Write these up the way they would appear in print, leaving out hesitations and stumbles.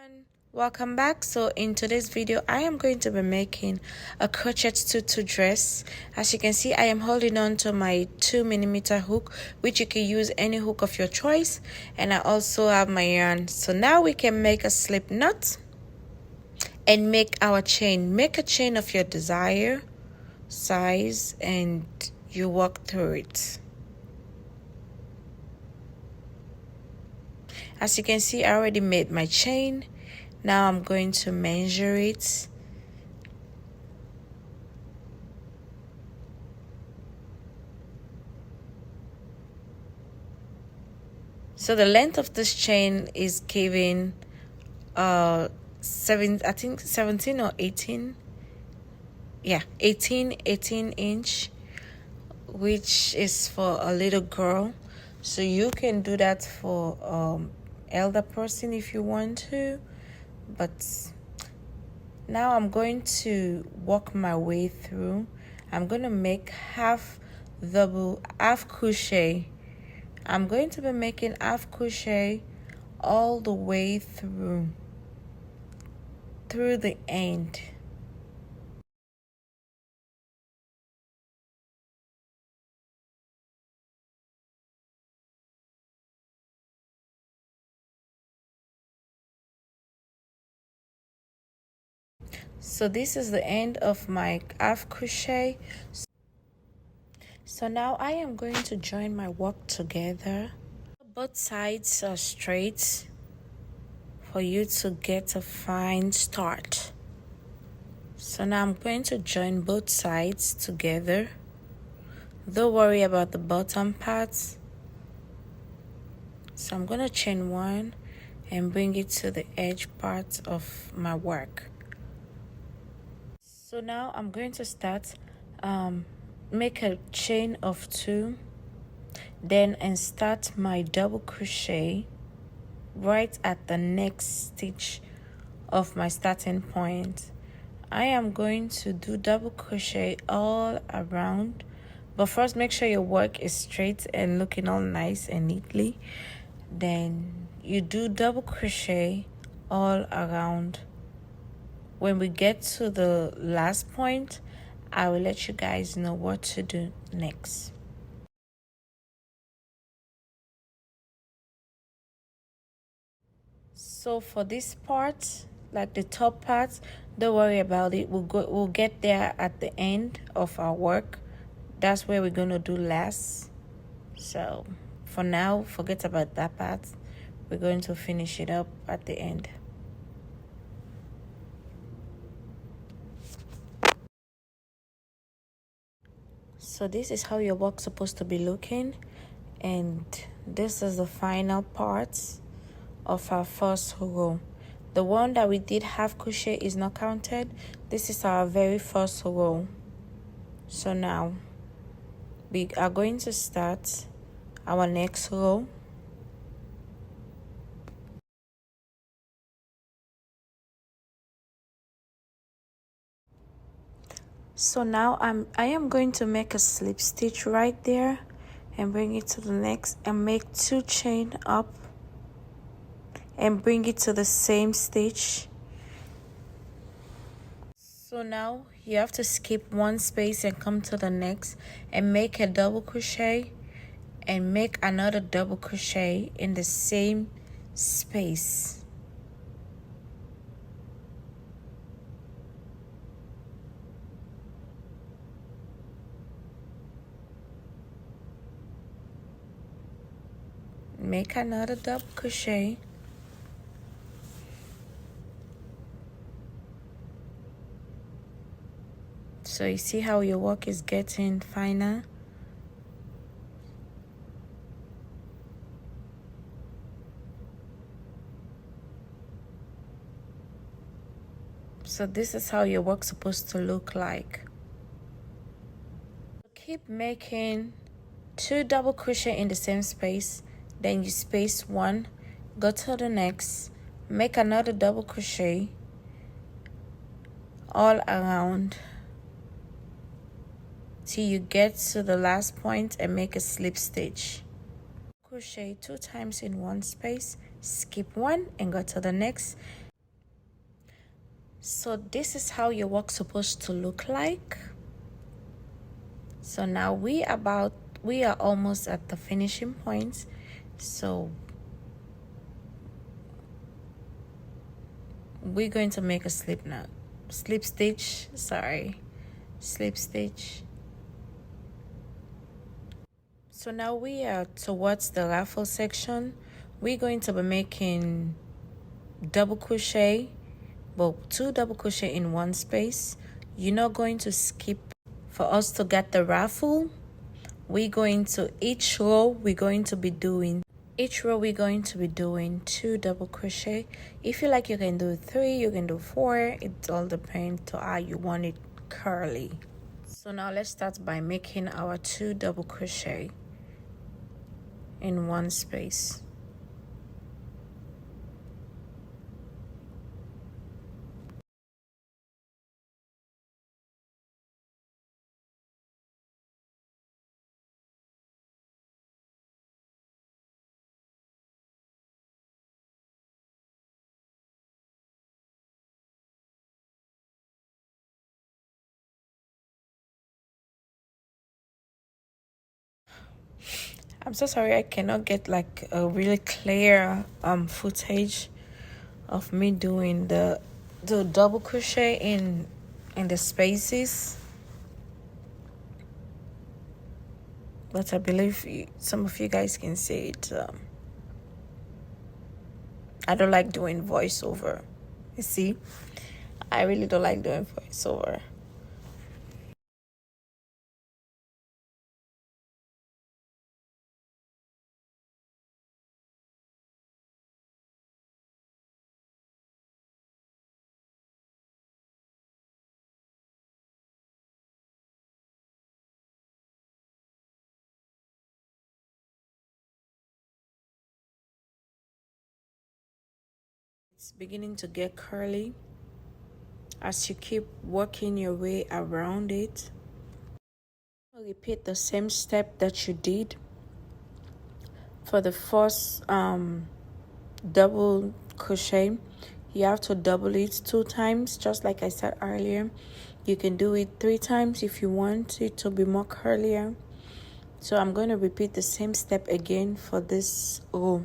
everyone, welcome back. So in today's video I am going to be making a crochet tutu dress. As you can see, I am holding on to my 2mm hook, which you can use any hook of your choice, and I also have my yarn. So now we can make a slip knot and make our chain. Make a chain of your desire size and you walk through it. As you can see, I already made my chain. Now I'm going to measure it. So the length of this chain is giving 17 or 18. Yeah, 18 inch, which is for a little girl. So you can do that for elder person if you want to, but now I'm going to walk my way through. I'm going to make half crochet. I'm going to be making half crochet all the way through the end. So this is the end of my half crochet. So now I am going to join my work together. Both sides are straight for you to get a fine start. So now I'm going to join both sides together. Don't worry about the bottom parts. So I'm going to chain one and bring it to the edge part of my work. So now I'm going to start make a chain of 2, and start my double crochet right at the next stitch of my starting point. I am going to do double crochet all around, but first make sure your work is straight and looking all nice and neatly. Then you do double crochet all around. When we get to the last point, I will let you guys know what to do next. So for this part, like the top part, don't worry about it. We'll get there at the end of our work. That's where we're gonna do last. So for now, forget about that part. We're going to finish it up at the end. So this is how your work's supposed to be looking, and this is the final part of our first row. The one that we did half crochet is not counted. This is our very first row. So now we are going to start our next row. So now I am going to make a slip stitch right there and bring it to the next and make 2 chain up and bring it to the same stitch. So now you have to skip 1 space and come to the next and make a double crochet and make another double crochet in the same space. Make another double crochet. So you see how your work is getting finer. So this is how your work's supposed to look like. Keep making 2 double crochet in the same space, then you space 1, go to the next, make another double crochet all around till you get to the last point and make a slip stitch. Crochet 2 times in 1 space, skip 1 and go to the next, So this is how your work supposed to look like. So now we are almost at the finishing point. So we're going to make a slip stitch. So now we are towards the ruffle section. We're going to be making double crochet, well, 2 double crochet in one space. You're not going to skip. For us to get the ruffle, we're going to each row we're going to be doing 2 double crochet. If you like, you can do 3, you can do 4. It all depends to how you want it curly. So now let's start by making our 2 double crochet in one space. I'm so sorry I cannot get like a really clear footage of me doing the double crochet in the spaces, but I believe some of you guys can see it. I don't like doing voiceover. You see, I really don't like doing voiceover. It's beginning to get curly as you keep working your way around it. Repeat the same step that you did for the first double crochet. You have to double it 2 times, just like I said earlier. You can do it 3 times if you want it to be more curlier. So I'm going to repeat the same step again for this row.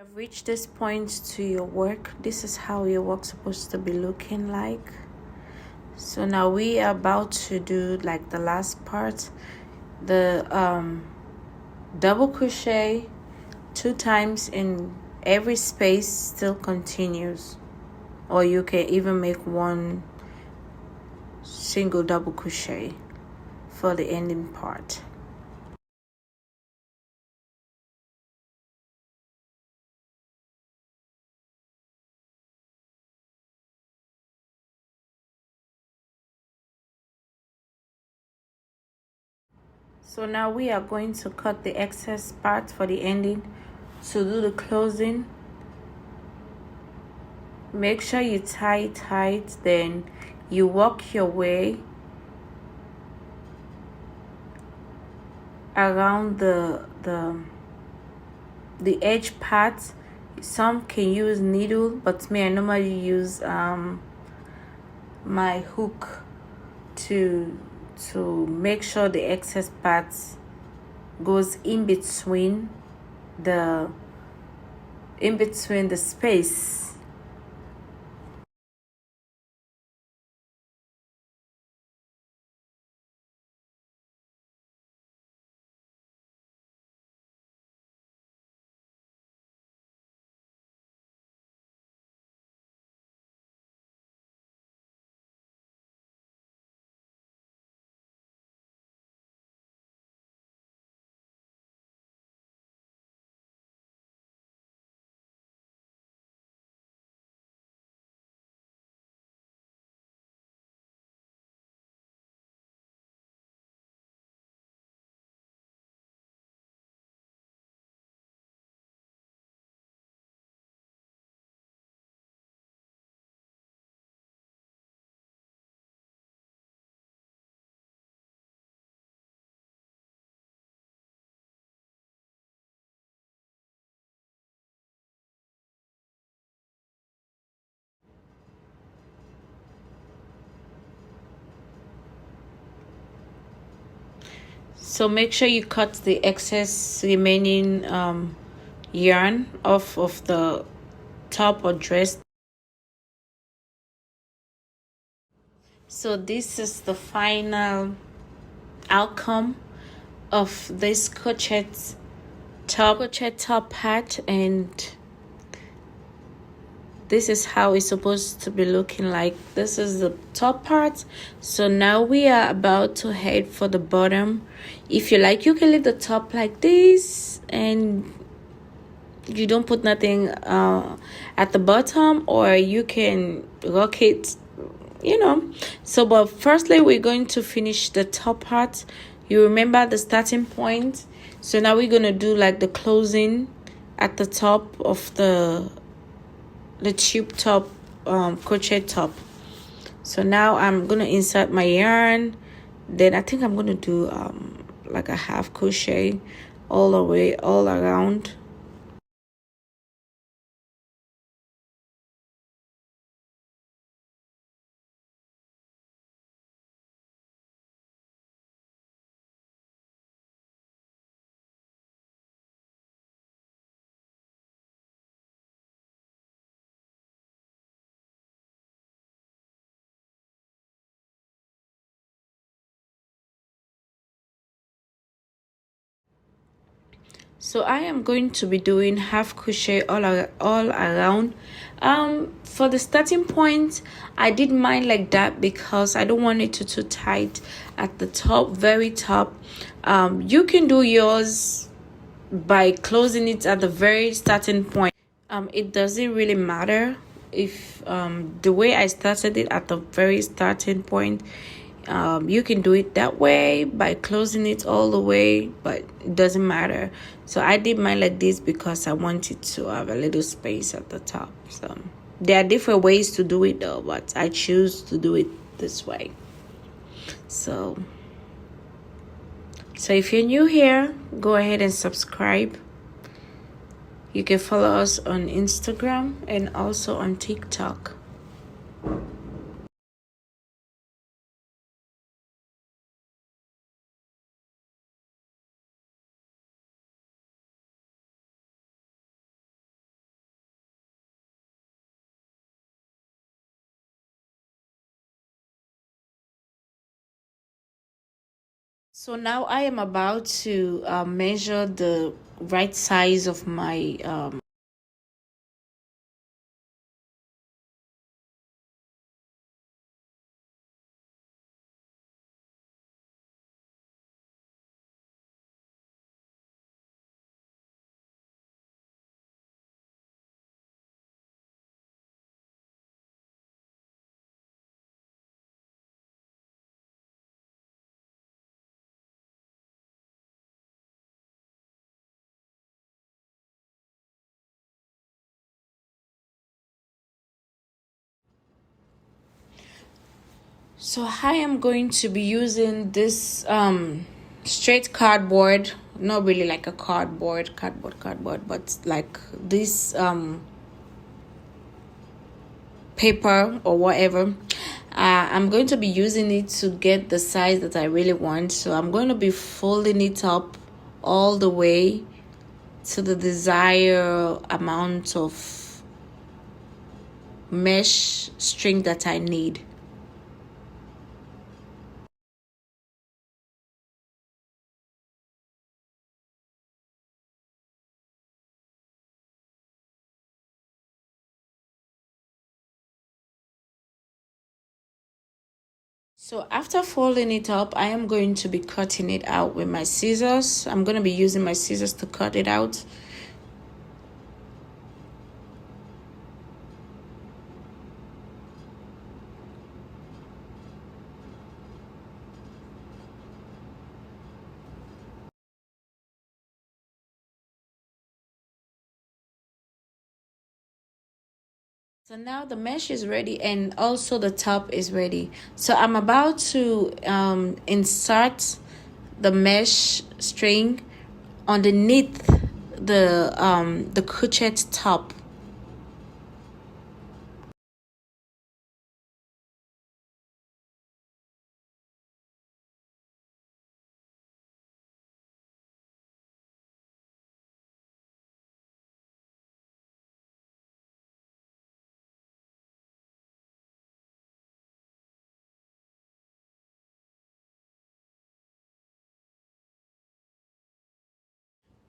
I've reached this point to your work. This is how your work's supposed to be looking like. So now we are about to do like the last part, the double crochet 2 times in every space still continues, or you can even make 1 single double crochet for the ending part. So now we are going to cut the excess part for the ending. To do the closing, make sure you tie it tight, then you work your way around the edge part. Some can use needle, but me, I normally use my hook to make sure the excess part goes in between the space. So make sure you cut the excess remaining yarn off of the top or dress. So this is the final outcome of this crochet top hat, and this is how it's supposed to be looking like. This is the top part. So now we are about to head for the bottom. If you like, you can leave the top like this and you don't put nothing at the bottom, or you can rock it, you know. So but firstly, we're going to finish the top part. You remember the starting point. So now we're going to do like the closing at the top of the tube top crochet top. So now I'm gonna insert my yarn. Then I think I'm gonna do like a half crochet all the way all around. So I am going to be doing half crochet all around. For the starting point, I did mine like that because I don't want it to too tight at the top, very top. You can do yours by closing it at the very starting point. It doesn't really matter if the way I started it at the very starting point. You can do it that way by closing it all the way, but it doesn't matter. So I did mine like this because I wanted to have a little space at the top. So there are different ways to do it though, but I choose to do it this way. So if you're new here, go ahead and subscribe. You can follow us on Instagram and also on TikTok. So now I am about to measure the right size of my So I am going to be using this straight cardboard, not really like a cardboard, but like this paper or whatever. I'm going to be using it to get the size that I really want. So I'm going to be folding it up all the way to the desired amount of mesh string that I need. So after folding it up, I am going to be cutting it out with my scissors. I'm going to be using my scissors to cut it out. So now the mesh is ready and also the top is ready. So I'm about to insert the mesh string underneath the crochet top.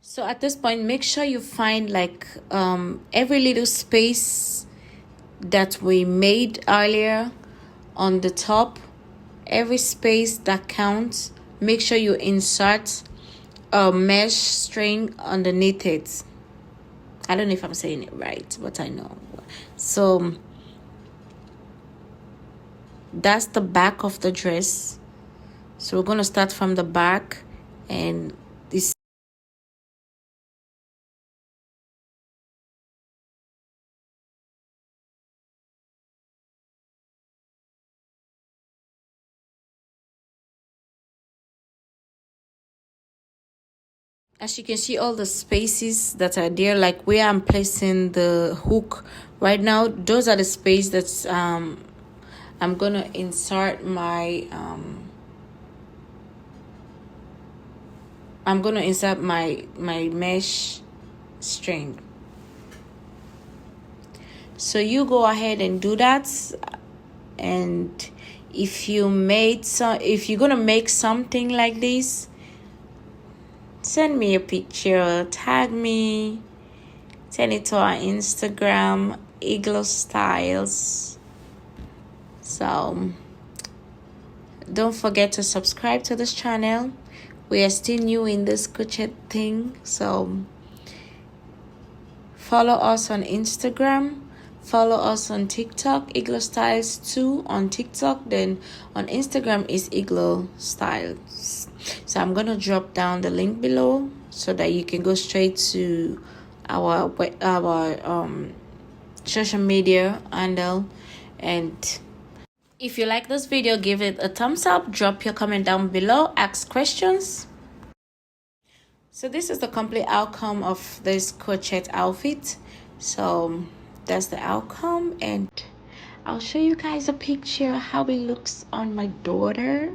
So at this point, make sure you find like every little space that we made earlier on the top, every space that counts. Make sure you insert a mesh string underneath it. I don't know if I'm saying it right, but I know. So that's the back of the dress. So we're going to start from the back, and this, as you can see, all the spaces that are there, like where I'm placing the hook right now, those are the space that's I'm gonna insert my my mesh string. So you go ahead and do that. And if you're gonna make something like this, send me a picture, tag me, send it to our Instagram, Igloo Styles. So don't forget to subscribe to this channel. We are still new in this crochet thing, so follow us on Instagram, follow us on TikTok, Igloo Styles 2 on TikTok, then on Instagram is Igloo Styles. So I'm gonna drop down the link below so that you can go straight to our social media handle. And if you like this video, give it a thumbs up, drop your comment down below, ask questions. So this is the complete outcome of this crochet outfit. So that's the outcome, and I'll show you guys a picture how it looks on my daughter.